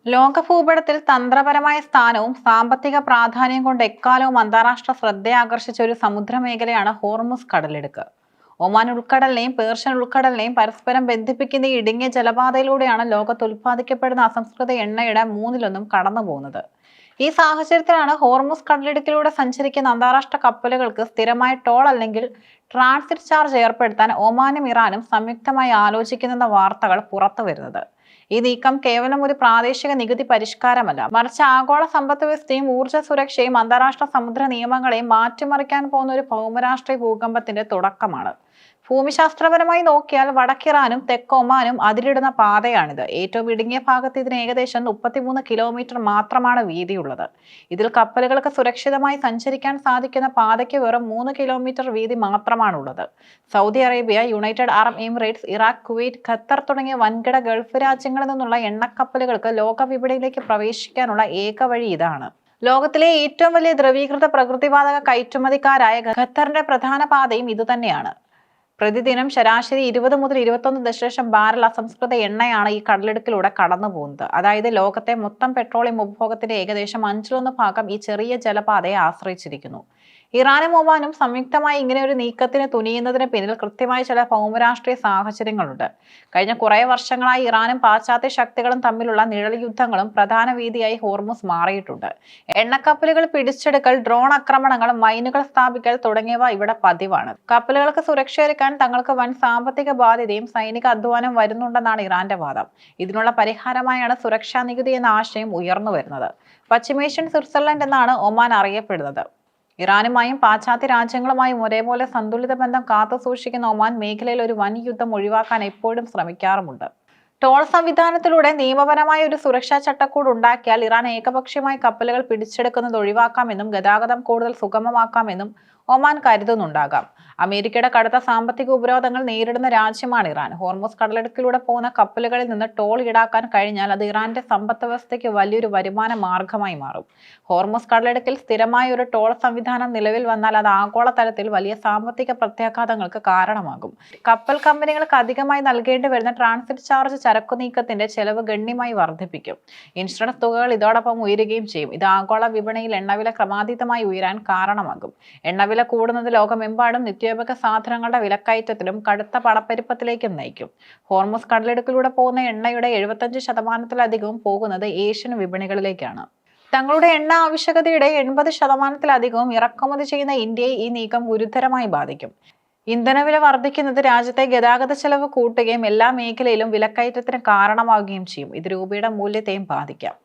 ലോകഭൂപടത്തിൽ തന്ത്രപരമായ സ്ഥാനവും സാമ്പത്തിക പ്രാധാന്യം കൊണ്ട് എക്കാലവും അന്താരാഷ്ട്ര ശ്രദ്ധയാകർഷിച്ച ഒരു സമുദ്രമേഖലയാണ് ഹോർമുസ് കടലിടുക്ക്. ഒമാൻ ഉൾക്കടലിനെയും പേർഷ്യൻ ഉൾക്കടലിനെയും പരസ്പരം ബന്ധിപ്പിക്കുന്ന ഈ ഇടുങ്ങിയ ജലപാതയിലൂടെയാണ് ലോകത്ത് ഉൽപ്പാദിക്കപ്പെടുന്ന അസംസ്കൃത എണ്ണയുടെ മൂന്നിലൊന്നും കടന്നു പോകുന്നത്. ഈ സാഹചര്യത്തിലാണ് ഹോർമുസ് കടലിടുക്കിലൂടെ സഞ്ചരിക്കുന്ന അന്താരാഷ്ട്ര കപ്പലുകൾക്ക് സ്ഥിരമായ ടോൾ അല്ലെങ്കിൽ ട്രാൻസിറ്റ് ചാർജ് ഏർപ്പെടുത്താൻ ഒമാനും ഇറാനും സംയുക്തമായി ആലോചിക്കുന്ന വാർത്തകൾ പുറത്തു വരുന്നത്. ഈ നീക്കം കേവലം ഒരു പ്രാദേശിക നികുതി പരിഷ്കാരമല്ല, മറിച്ച് ആഗോള സമ്പദ് വ്യവസ്ഥയും ഊർജ്ജ സുരക്ഷയും അന്താരാഷ്ട്ര സമുദ്ര നിയമങ്ങളെയും മാറ്റിമറിക്കാൻ പോകുന്ന ഒരു ഭൗമരാഷ്ട്രീയ ഭൂകമ്പത്തിന്റെ തുടക്കമാണ്. ഭൂമിശാസ്ത്രപരമായി നോക്കിയാൽ വടക്കിറാനും തെക്ക് ഒമാനും അതിരിടുന്ന പാതയാണിത്. ഏറ്റവും ഇടുങ്ങിയ ഭാഗത്ത് ഇതിന് ഏകദേശം 33 കിലോമീറ്റർ മാത്രമാണ് വീതിയുള്ളത്. ഇതിൽ കപ്പലുകൾക്ക് സുരക്ഷിതമായി സഞ്ചരിക്കാൻ സാധിക്കുന്ന പാതയ്ക്ക് വെറും 3 കിലോമീറ്റർ വീതി മാത്രമാണുള്ളത്. Saudi Arabia, United Arab Emirates, Iraq, Kuwait, Qatar തുടങ്ങിയ വൻകിട ഗൾഫ് രാജ്യങ്ങളിൽ നിന്നുള്ള എണ്ണക്കപ്പലുകൾക്ക് ലോക വിപണിയിലേക്ക് പ്രവേശിക്കാനുള്ള ഏക വഴി ഇതാണ്. ലോകത്തിലെ ഏറ്റവും വലിയ ദ്രവീകൃത പ്രകൃതിവാതക കയറ്റുമതിക്കാരായ ഖത്തറിന്റെ പ്രധാന പാതയും ഇതുതന്നെയാണ്. പ്രതിദിനം ശരാശരി 20 മുതൽ 21 ദശലക്ഷം ബാരൽ അസംസ്കൃത എണ്ണയാണ് ഈ കടലിടുക്കിലൂടെ കടന്നു പോകുന്നത്. അതായത് ലോകത്തെ മൊത്തം പെട്രോളിയം ഉപഭോഗത്തിന്റെ ഏകദേശം 1/5 ഈ ചെറിയ ജലപാതയെ ആശ്രയിച്ചിരിക്കുന്നു. ഇറാനും ഒമാനും സംയുക്തമായി ഇങ്ങനെ ഒരു നീക്കത്തിന് തുനിയുന്നതിന് പിന്നിൽ കൃത്യമായ ചില ഭൗമരാഷ്ട്രീയ സാഹചര്യങ്ങളുണ്ട്. കഴിഞ്ഞ കുറേ വർഷങ്ങളായി ഇറാനും പാശ്ചാത്യ ശക്തികളും തമ്മിലുള്ള നിഴൽ യുദ്ധങ്ങളും പ്രധാന വേദിയായി ഹോർമുസ് മാറിയിട്ടുണ്ട്. എണ്ണക്കപ്പലുകൾ പിടിച്ചെടുക്കൽ, ഡ്രോൺ ആക്രമണങ്ങൾ, മൈനുകൾ സ്ഥാപിക്കൽ തുടങ്ങിയവ ഇവിടെ പതിവാണ്. കപ്പലുകൾക്ക് സുരക്ഷയൊരുക്കാൻ തങ്ങൾക്ക് വൻ സാമ്പത്തിക ബാധ്യതയും സൈനിക അധ്വാനം വരുന്നുണ്ടെന്നാണ് ഇറാന്റെ വാദം. ഇതിനുള്ള പരിഹാരമായാണ് സുരക്ഷാ നികുതി എന്ന ആശയം ഉയർന്നു വരുന്നത്. പശ്ചിമേഷ്യൻ സ്വിറ്റ്സർലൻഡ് എന്നാണ് ഒമാൻ അറിയപ്പെടുന്നത്. ഇറാനുമായും പാശ്ചാത്യ രാജ്യങ്ങളുമായും ഒരേപോലെ സന്തുലിത ബന്ധം കാത്തു സൂക്ഷിക്കുന്ന ഒമാൻ മേഖലയിൽ ഒരു വൻ യുദ്ധം ഒഴിവാക്കാൻ എപ്പോഴും ശ്രമിക്കാറുമുണ്ട്. ടോൾ സംവിധാനത്തിലൂടെ നിയമപരമായ ഒരു സുരക്ഷാ ചട്ടക്കൂട് ഉണ്ടാക്കിയാൽ ഇറാൻ ഏകപക്ഷീയമായി കപ്പലുകൾ പിടിച്ചെടുക്കുന്നത് ഒഴിവാക്കാമെന്നും ഗതാഗതം കൂടുതൽ സുഗമമാക്കാമെന്നും ഒമാൻ കരുതുന്നുണ്ടാകാം. അമേരിക്കയുടെ കടുത്ത സാമ്പത്തിക ഉപരോധങ്ങൾ നേരിടുന്ന രാജ്യമാണ് ഇറാൻ. ഹോർമുസ് കടലിടുക്കിലൂടെ പോകുന്ന കപ്പലുകളിൽ നിന്ന് ടോൾ ഈടാക്കാൻ കഴിഞ്ഞാൽ അത് ഇറാന്റെ സമ്പദ് വ്യവസ്ഥയ്ക്ക് വലിയൊരു വരുമാന മാർഗമായി മാറും. ഹോർമുസ് കടലിടുക്കിൽ സ്ഥിരമായ ഒരു ടോൾ സംവിധാനം നിലവിൽ വന്നാൽ അത് ആഗോളതലത്തിൽ വലിയ സാമ്പത്തിക പ്രത്യാഘാതങ്ങൾക്ക് കാരണമാകും. കപ്പൽ കമ്പനികൾക്ക് അധികമായി നൽകേണ്ടി വരുന്ന ട്രാൻസിറ്റ് ചാർജ് ചരക്കു നീക്കത്തിന്റെ ചെലവ് ഗണ്യമായി വർദ്ധിപ്പിക്കും. ഇൻഷുറൻസ് തുകകൾ ഇതോടൊപ്പം ഉയരുകയും ചെയ്യും. ഇത് ആഗോള വിപണിയിൽ എണ്ണവില ക്രമാതീതമായി ഉയരാൻ കാരണമാകും. എണ്ണവില കൂടുന്നത് ലോകമെമ്പാടും നിത്യോപയോഗ സാധനങ്ങളുടെ വിലക്കയറ്റത്തിലും കടുത്ത പണപ്പെരുപ്പത്തിലേക്കും നയിക്കും. ഹോർമുസ് കടലിടുക്കിലൂടെ പോകുന്ന എണ്ണയുടെ 75% പോകുന്നത് ഏഷ്യൻ വിപണികളിലേക്കാണ്. തങ്ങളുടെ എണ്ണ ആവശ്യകതയുടെ 80% ഇറക്കുമതി ചെയ്യുന്ന ഇന്ത്യയെ ഈ നീക്കം ഗുരുതരമായി ബാധിക്കും. ഇന്ധനവില വർദ്ധിക്കുന്നത് രാജ്യത്തെ ഗതാഗത ചെലവ് കൂട്ടുകയും എല്ലാ മേഖലയിലും വിലക്കയറ്റത്തിന് കാരണമാവുകയും ചെയ്യും. ഇത് രൂപയുടെ മൂല്യത്തെയും ബാധിക്കാം.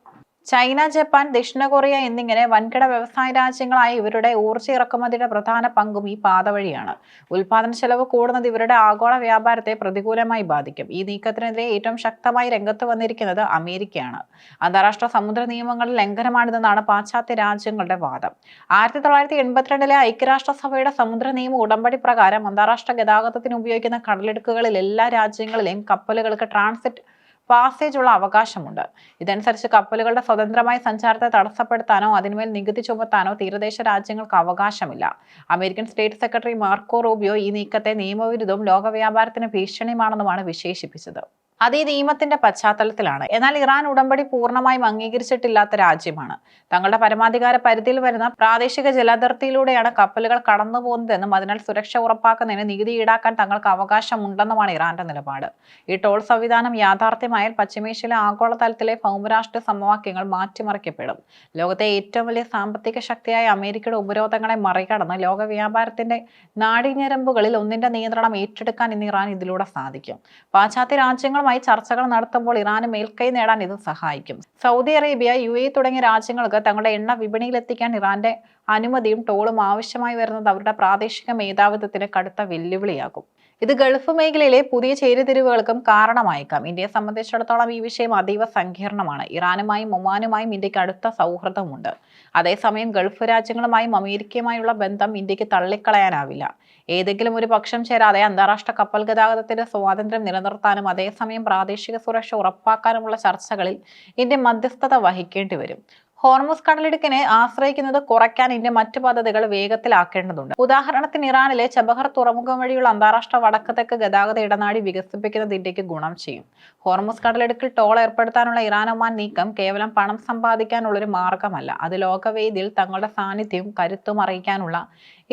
ചൈന, ജപ്പാൻ, ദക്ഷിണ കൊറിയ എന്നിങ്ങനെ വൻകിട വ്യവസായ രാജ്യങ്ങളായ ഇവരുടെ ഊർജ്ജ ഇറക്കുമതിയുടെ പ്രധാന പങ്കും ഈ പാത വഴിയാണ്. ഉൽപാദന ചെലവ് കൂടുന്നത് ഇവരുടെ ആഗോള വ്യാപാരത്തെ പ്രതികൂലമായി ബാധിക്കും. ഈ നീക്കത്തിനെതിരെ ഏറ്റവും ശക്തമായി രംഗത്ത് വന്നിരിക്കുന്നത് അമേരിക്കയാണ്. അന്താരാഷ്ട്ര സമുദ്ര നിയമങ്ങളുടെ ലംഘനമാണിതെന്നാണ് പാശ്ചാത്യ രാജ്യങ്ങളുടെ വാദം. 1982 ഐക്യരാഷ്ട്രസഭയുടെ സമുദ്ര നിയമ ഉടമ്പടി പ്രകാരം അന്താരാഷ്ട്ര ഗതാഗതത്തിന് ഉപയോഗിക്കുന്ന കടലിടുക്കുകളിൽ എല്ലാ രാജ്യങ്ങളിലെയും കപ്പലുകൾക്ക് ട്രാൻസിറ്റ് പാസേജ് ഉള്ള അവകാശമുണ്ട്. ഇതനുസരിച്ച് കപ്പലുകളുടെ സ്വതന്ത്രമായ സഞ്ചാരത്തെ തടസ്സപ്പെടുത്താനോ അതിന്മേൽ നികുതി ചുമത്താനോ തീരദേശ രാജ്യങ്ങൾക്ക് അവകാശമില്ല. American state secretary Marco Rubio ഈ നീക്കത്തെ നിയമവിരുദ്ധവും ലോകവ്യാപാരത്തിന് ഭീഷണിയുമാണെന്നുമാണ് വിശേഷിപ്പിച്ചത്. അത് ഈ നിയമത്തിന്റെ പശ്ചാത്തലത്തിലാണ്. എന്നാൽ ഇറാൻ ഉടമ്പടി പൂർണ്ണമായും അംഗീകരിച്ചിട്ടില്ലാത്ത രാജ്യമാണ്. തങ്ങളുടെ പരമാധികാര പരിധിയിൽ വരുന്ന പ്രാദേശിക ജലാതിർത്തിയിലൂടെയാണ് കപ്പലുകൾ കടന്നു പോകുന്നതെന്നും അതിനാൽ സുരക്ഷ ഉറപ്പാക്കുന്നതിന് നികുതി ഈടാക്കാൻ തങ്ങൾക്ക് അവകാശമുണ്ടെന്നുമാണ് ഇറാന്റെ നിലപാട്. ഈ ടോൾ സംവിധാനം യാഥാർത്ഥ്യമായാൽ പശ്ചിമേഷ്യയിലെ ആഗോളതലത്തിലെ ഭൗമരാഷ്ട്രീയ സമവാക്യങ്ങൾ മാറ്റിമറിക്കപ്പെടും. ലോകത്തെ ഏറ്റവും വലിയ സാമ്പത്തിക ശക്തിയായ അമേരിക്കയുടെ ഉപരോധങ്ങളെ മറികടന്ന് ലോക വ്യാപാരത്തിന്റെ നാഡീഞരമ്പുകളിൽ ഒന്നിന്റെ നിയന്ത്രണം ഏറ്റെടുക്കാൻ ഇന്ന് ഇറാൻ ഇതിലൂടെ സാധിക്കും. പാശ്ചാത്യ രാജ്യങ്ങൾ ചർച്ചകൾ നടത്തുമ്പോൾ ഇറാന് മേൽക്കൈ നേടാൻ ഇത് സഹായിക്കും. സൗദി അറേബ്യ, UAE തുടങ്ങിയ രാജ്യങ്ങൾക്ക് തങ്ങളുടെ എണ്ണ വിപണിയിലെത്തിക്കാൻ ഇറാന്റെ അനുമതിയും ടോളും ആവശ്യമായി വരുന്നത് അവരുടെ പ്രാദേശിക മേധാവിത്വത്തിന് കടുത്ത വെല്ലുവിളിയാകും. ഇത് ഗൾഫ് മേഖലയിലെ പുതിയ ചേരിതിരിവുകൾക്കും കാരണമായേക്കാം. ഇന്ത്യയെ സംബന്ധിച്ചിടത്തോളം ഈ വിഷയം അതീവ സങ്കീർണമാണ്. ഇറാനുമായും ഒമാനുമായും ഇന്ത്യക്ക് അടുത്ത സൗഹൃദമുണ്ട്. അതേസമയം ഗൾഫ് രാജ്യങ്ങളുമായും അമേരിക്കയുമായുള്ള ബന്ധം ഇന്ത്യക്ക് തള്ളിക്കളയാനാവില്ല. ഏതെങ്കിലും ഒരു പക്ഷം ചേരാതെ അന്താരാഷ്ട്ര കപ്പൽ ഗതാഗതത്തിന്റെ സ്വാതന്ത്ര്യം നിലനിർത്താനും അതേസമയം പ്രാദേശിക സുരക്ഷ ഉറപ്പാക്കാനുമുള്ള ചർച്ചകളിൽ ഇന്ത്യ മധ്യസ്ഥത വഹിക്കേണ്ടി വരും. ഹോർമുസ് കടലിടുക്കിനെ ആശ്രയിക്കുന്നത് കുറയ്ക്കാൻ ഇന്ത്യ മറ്റു പദ്ധതികൾ വേഗത്തിലാക്കേണ്ടതുണ്ട്. ഉദാഹരണത്തിന് ഇറാനിലെ ചബഹർ തുറമുഖം വഴിയുള്ള അന്താരാഷ്ട്ര വടക്ക് തെക്ക് ഗതാഗത ഇടനാഴി വികസിപ്പിക്കുന്നത് ഇന്ത്യക്ക് ഗുണം ചെയ്യും. ഹോർമുസ് കടലിടുക്കിൽ ടോൾ ഏർപ്പെടുത്താനുള്ള ഇറാൻ ഒമാൻ നീക്കം കേവലം പണം സമ്പാദിക്കാനുള്ളൊരു മാർഗമല്ല. അത് ലോകവേദിയിൽ തങ്ങളുടെ സാന്നിധ്യവും കരുത്തും അറിയിക്കാനുള്ള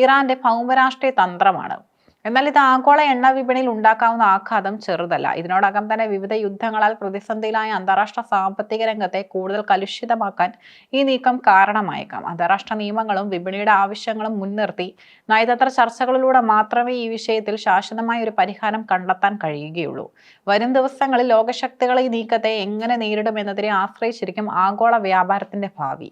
ഇറാന്റെ ഭൗമരാഷ്ട്രീയ തന്ത്രമാണ്. എന്നാൽ ഇത് ആഗോള എണ്ണ വിപണിയിൽ ഉണ്ടാക്കാവുന്ന ആഘാതം ചെറുതല്ല. ഇതിനോടകം തന്നെ വിവിധ യുദ്ധങ്ങളാൽ പ്രതിസന്ധിയിലായ അന്താരാഷ്ട്ര സാമ്പത്തിക രംഗത്തെ കൂടുതൽ കലുഷിതമാക്കാൻ ഈ നീക്കം കാരണമായേക്കാം. അന്താരാഷ്ട്ര നിയമങ്ങളും വിപണിയുടെ ആവശ്യങ്ങളും മുൻനിർത്തി നയതന്ത്ര ചർച്ചകളിലൂടെ മാത്രമേ ഈ വിഷയത്തിൽ ശാശ്വതമായ ഒരു പരിഹാരം കണ്ടെത്താൻ കഴിയുകയുള്ളൂ. വരും ദിവസങ്ങളിൽ ലോകശക്തികൾ ഈ നീക്കത്തെ എങ്ങനെ നേരിടുമെന്നതിനെ ആശ്രയിച്ചിരിക്കും ആഗോള വ്യാപാരത്തിന്റെ ഭാവി.